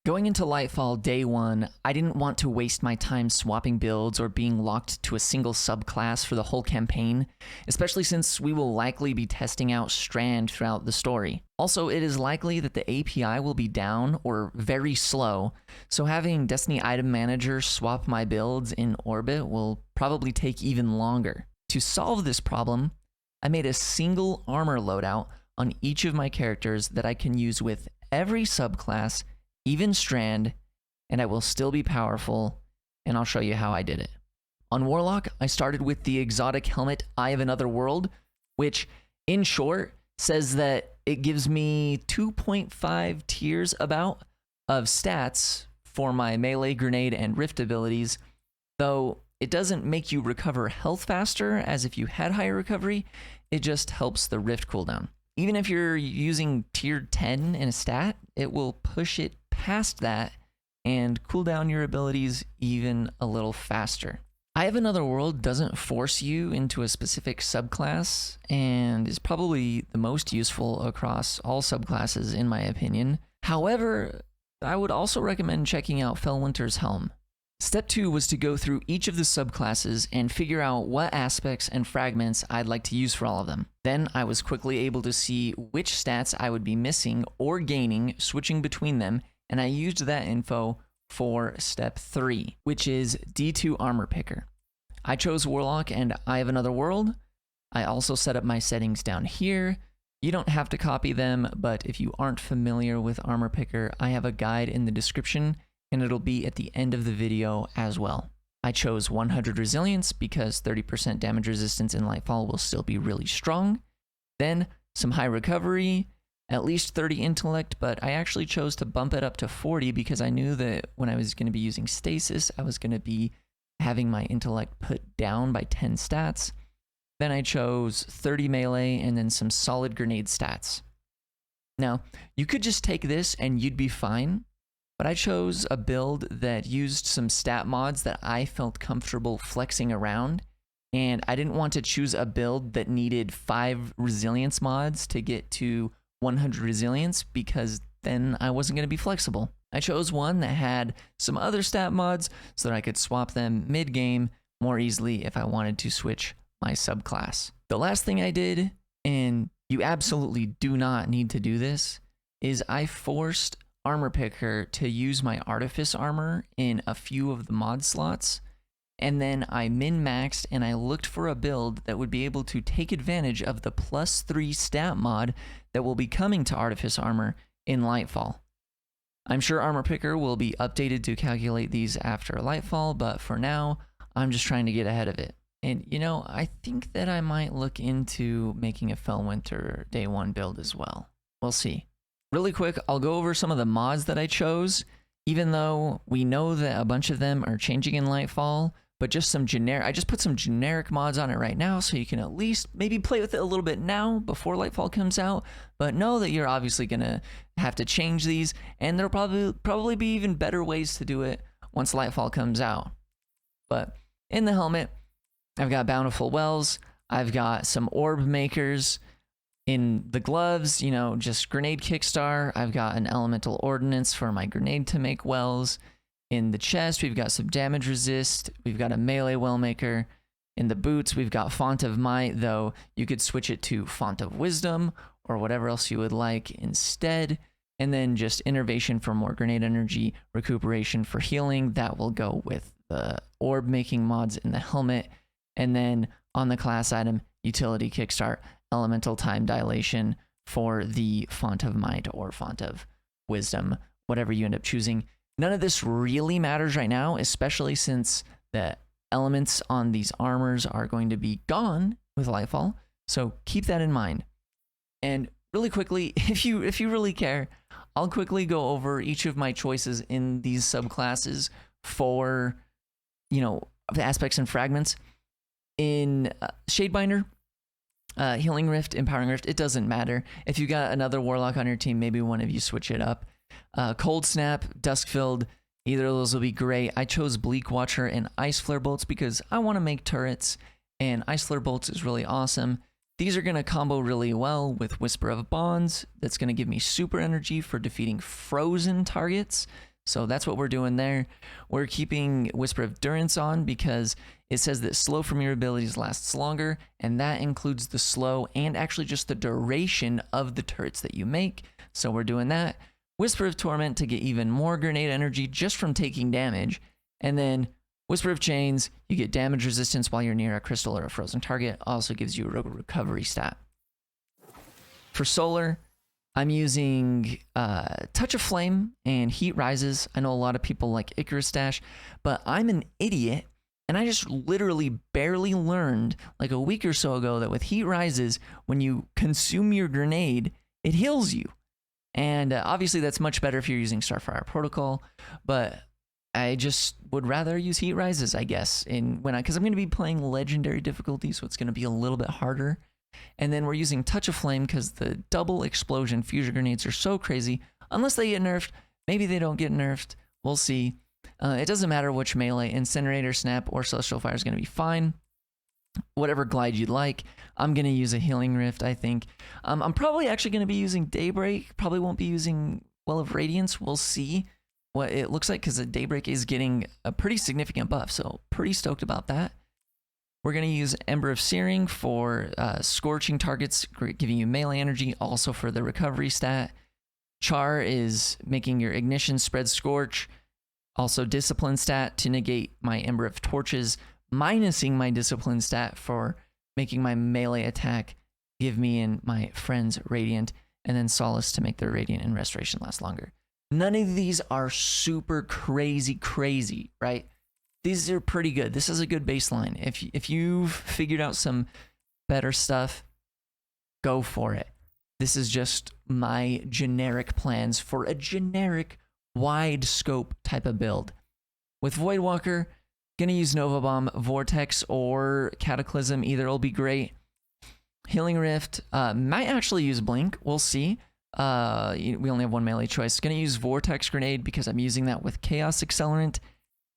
Going into Lightfall day one, I didn't want to waste my time swapping builds or being locked to a single subclass for the whole campaign, especially since we will likely be testing out Strand throughout the story. Also, it is likely that the API will be down or very slow, so having Destiny Item Manager swap my builds in orbit will probably take even longer. To solve this problem, I made a single armor loadout on each of my characters that I can use with every subclass, even Strand, and I will still be powerful, and I'll show you how I did it. On Warlock, I started with the exotic helmet Eye of Another World, which, in short, says that it gives me 2.5 tiers about of stats for my melee, grenade, and rift abilities, though it doesn't make you recover health faster as if you had higher recovery, it just helps the rift cooldown. Even if you're using tier 10 in a stat, it will push it past that and cool down your abilities even a little faster. Eye of Another World doesn't force you into a specific subclass and is probably the most useful across all subclasses in my opinion. However, I would also recommend checking out Fellwinter's Helm. Step 2 was to go through each of the subclasses and figure out what aspects and fragments I'd like to use for all of them. Then I was quickly able to see which stats I would be missing or gaining switching between them, and I used that info for step 3, which is D2 Armor Picker. I chose Warlock and Eye of Another World. I also set up my settings down here. You don't have to copy them, but if you aren't familiar with Armor Picker, I have a guide in the description, and it'll be at the end of the video as well. I chose 100 Resilience because 30% damage resistance in Lightfall will still be really strong. Then some high recovery, at least 30 intellect, but I actually chose to bump it up to 40 because I knew that when I was going to be using stasis, I was going to be having my intellect put down by 10 stats. Then I chose 30 melee and then some solid grenade stats. Now, you could just take this and you'd be fine, but I chose a build that used some stat mods that I felt comfortable flexing around, and I didn't want to choose a build that needed 5 resilience mods to get to 100 resilience because then I wasn't going to be flexible. I chose one that had some other stat mods so that I could swap them mid-game more easily if I wanted to switch my subclass. The last thing I did, and you absolutely do not need to do this, is I forced Armor Picker to use my Artifice armor in a few of the mod slots, and then I min-maxed and I looked for a build that would be able to take advantage of the +3 stat mod that will be coming to Artifice armor in Lightfall. I'm sure Armor Picker will be updated to calculate these after Lightfall, but for now, I'm just trying to get ahead of it. And you know, I think that I might look into making a Fellwinter day 1 build as well. We'll see. Really quick, I'll go over some of the mods that I chose, even though we know that a bunch of them are changing in Lightfall, but just some generic, I just put some generic mods on it right now so you can at least maybe play with it a little bit now before Lightfall comes out, but know that you're obviously gonna have to change these, and there'll probably be even better ways to do it once Lightfall comes out. But in the helmet, I've got Bountiful Wells, I've got some orb makers. In the gloves, you know, just grenade kickstar. I've got an elemental ordnance for my grenade to make wells. In the chest, we've got some damage resist. We've got a melee well maker. In the boots, we've got Font of Might, though you could switch it to Font of Wisdom or whatever else you would like instead. And then just Innervation for more grenade energy, Recuperation for healing. That will go with the orb making mods in the helmet. And then on the class item, Utility Kickstart, Elemental Time Dilation for the Font of Might or Font of Wisdom, whatever you end up choosing. None of this really matters right now, especially since the elements on these armors are going to be gone with Lightfall, so keep that in mind. And really quickly, if you really care, I'll quickly go over each of my choices in these subclasses for, you know, the aspects and fragments. In Shadebinder, Healing Rift, Empowering Rift, it doesn't matter. If you got another Warlock on your team, maybe one of you switch it up. Cold Snap, Duskfilled, either of those will be great. I chose Bleak Watcher and Ice Flare Bolts because I want to make turrets, and Ice Flare Bolts is really awesome. These are going to combo really well with Whisper of Bonds. That's going to give me super energy for defeating frozen targets. So that's what we're doing there. We're keeping Whisper of Durance on because it says that slow from your abilities lasts longer, and that includes the slow and actually just the duration of the turrets that you make. So we're doing that. Whisper of Torment to get even more grenade energy just from taking damage. And then Whisper of Chains, you get damage resistance while you're near a crystal or a frozen target. Also gives you a recovery stat. For solar, I'm using Touch of Flame and Heat Rises. I know a lot of people like Icarus Dash, but I'm an idiot, and I just literally barely learned like a week or so ago that with Heat Rises, when you consume your grenade, it heals you. And obviously that's much better if you're using Starfire Protocol, but I just would rather use Heat Rises, I guess, because I'm going to be playing Legendary difficulty, so it's going to be a little bit harder. And then we're using Touch of Flame because the double explosion fusion grenades are so crazy. Unless they get nerfed, maybe they don't get nerfed. We'll see. It doesn't matter which melee, Incinerator, Snap, or Celestial Fire is going to be fine. Whatever glide you'd like. I'm going to use a Healing Rift, I think. I'm probably actually going to be using Daybreak. Probably won't be using Well of Radiance. We'll see what it looks like because Daybreak is getting a pretty significant buff. So pretty stoked about that. We're going to use Ember of Searing for scorching targets, giving you melee energy, also for the recovery stat. Char is making your ignition spread scorch, also discipline stat to negate my Ember of Torches, minusing my discipline stat for making my melee attack give me and my friends Radiant, and then Solace to make their Radiant and Restoration last longer. None of these are super crazy, right? These are pretty good. This is a good baseline. If you've figured out some better stuff, go for it. This is just my generic plans for a generic wide scope type of build. With Voidwalker, gonna use Nova Bomb, Vortex, or Cataclysm. Either will be great. Healing Rift, might actually use Blink. We'll see. We only have one melee choice. Gonna use Vortex Grenade because I'm using that with Chaos Accelerant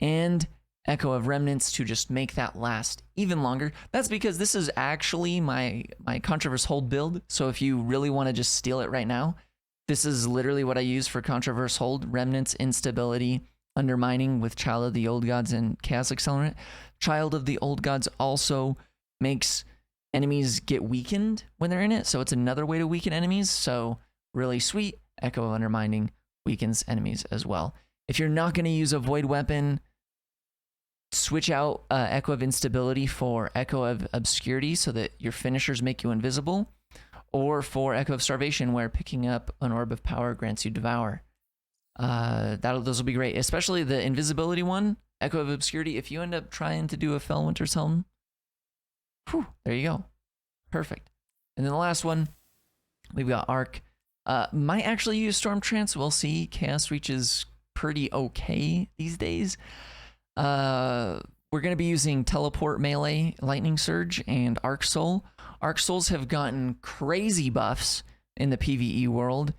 and Echo of Remnants to just make that last even longer. That's because this is actually my Controverse Hold build. So if you really want to just steal it right now, this is literally what I use for Controverse Hold: Remnants, Instability, Undermining with Child of the Old Gods and Chaos Accelerant. Child of the Old Gods also makes enemies get weakened when they're in it, so it's another way to weaken enemies. So really sweet. Echo of Undermining weakens enemies as well. If you're not going to use a Void Weapon, switch out Echo of Instability for Echo of Obscurity so that your finishers make you invisible, or for Echo of Starvation where picking up an Orb of Power grants you Devour. Those will be great, especially the invisibility one, Echo of Obscurity. If you end up trying to do a Fellwinter's Helm, there you go. Perfect. And then the last one, we've got Arc. Might actually use Storm Trance. We'll see. Chaos Reach is pretty okay these days. We're going to be using Teleport Melee, Lightning Surge, and Arc Soul. Arc Souls have gotten crazy buffs in the PvE world.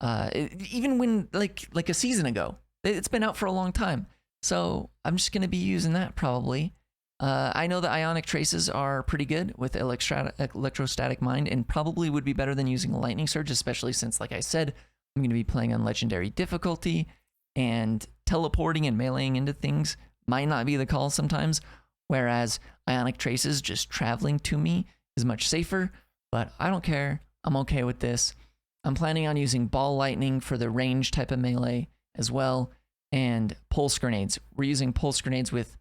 Even when, like a season ago. It's been out for a long time. So I'm just going to be using that probably. I know the Ionic Traces are pretty good with Electrostatic Mind and probably would be better than using Lightning Surge, especially since, like I said, I'm going to be playing on Legendary difficulty, and teleporting and meleeing into things might not be the call sometimes, whereas Ionic Traces just traveling to me is much safer, but I don't care. I'm okay with this. I'm planning on using Ball Lightning for the range type of melee as well, and Pulse Grenades. We're using Pulse Grenades with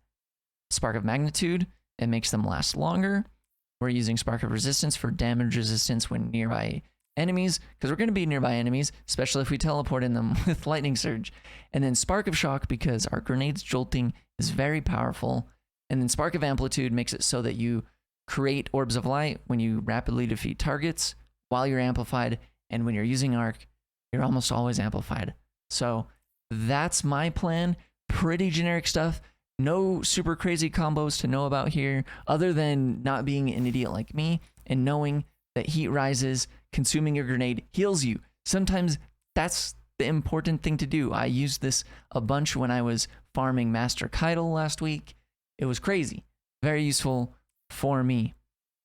Spark of Magnitude. It makes them last longer. We're using Spark of Resistance for damage resistance when nearby enemies, because we're going to be nearby enemies, especially if we teleport in them with Lightning Surge. And then Spark of Shock because our grenade's jolting is very powerful. And then Spark of Amplitude makes it so that you create Orbs of Light when you rapidly defeat targets while you're amplified, and when you're using Arc, you're almost always amplified. So that's my plan. Pretty generic stuff. No super crazy combos to know about here, other than not being an idiot like me and knowing that Heat Rises, consuming your grenade, heals you. Sometimes that's the important thing to do. I used this a bunch when I was farming Master Keitel last week. It was crazy. Very useful for me.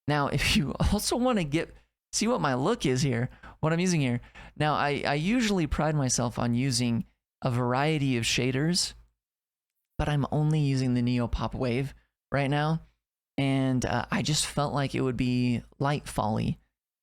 Now, if you also want to see what my look is here, what I'm using here. Now, I usually pride myself on using a variety of shaders, but I'm only using the Neopop Wave right now. And I just felt like it would be Lightfall-y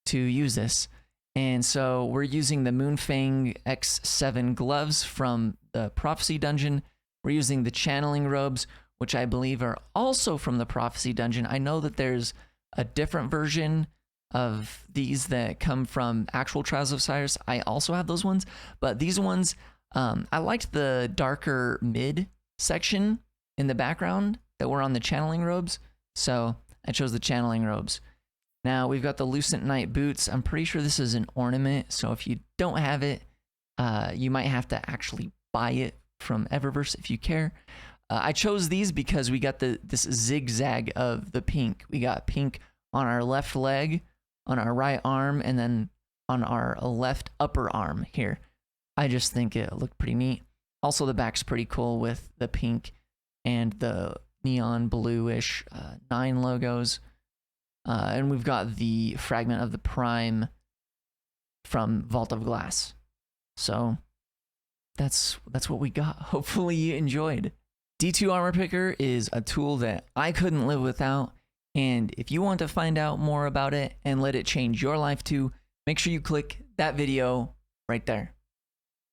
to use this. And so we're using the Moonfang X7 gloves from the Prophecy Dungeon. We're using the Channeling Robes, which I believe are also from the Prophecy Dungeon. I know that there's a different version of these that come from actual Trials of Osiris. I also have those ones, but these ones, I liked the darker mid section in the background that were on the Channeling Robes. So I chose the Channeling Robes. Now we've got the Lucent Night boots. I'm pretty sure this is an ornament, so if you don't have it, you might have to actually buy it from Eververse if you care. I chose these because we got this zigzag of the pink. We got pink on our left leg, on our right arm, and then on our left upper arm here. I just think it looked pretty neat. Also, the back's pretty cool with the pink and the neon bluish 9 logos. And we've got the fragment of the Prime from Vault of Glass. So that's what we got. Hopefully you enjoyed. D2 Armor Picker is a tool that I couldn't live without. And if you want to find out more about it and let it change your life too, make sure you click that video right there.